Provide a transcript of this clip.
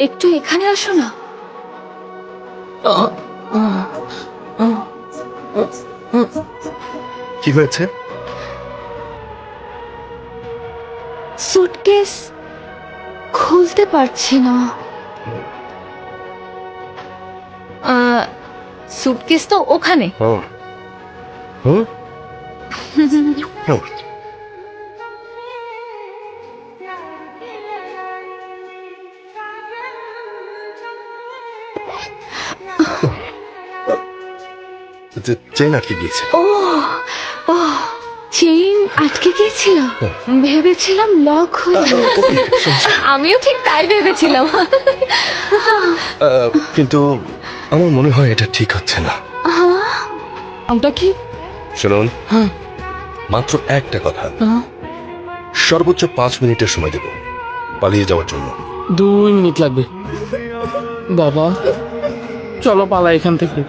একটু এখানে আসো না। কি হয়েছে? সুটকেস খুলতে পারছি না। সুটকেস তো ওখানে। হুম হুম হুম। চেন আটকে গিয়েছে। ও ও চেইন আটকে গিয়েছিল। ভেবেছিলাম লক হয়ে গেছে। আমিও ঠিক তাই ভেবেছিলাম। কিন্তু আমার মনে হয় এটা ঠিক হচ্ছে না। আমটা কি? শুনুন, হ্যাঁ মাত্র একটা কথা, সর্বোচ্চ 5 মিনিটের সময় দেব পালিয়ে যাওয়ার জন্য। 2 মিনিট লাগবে। বাবা চলো পালা এখান থেকে।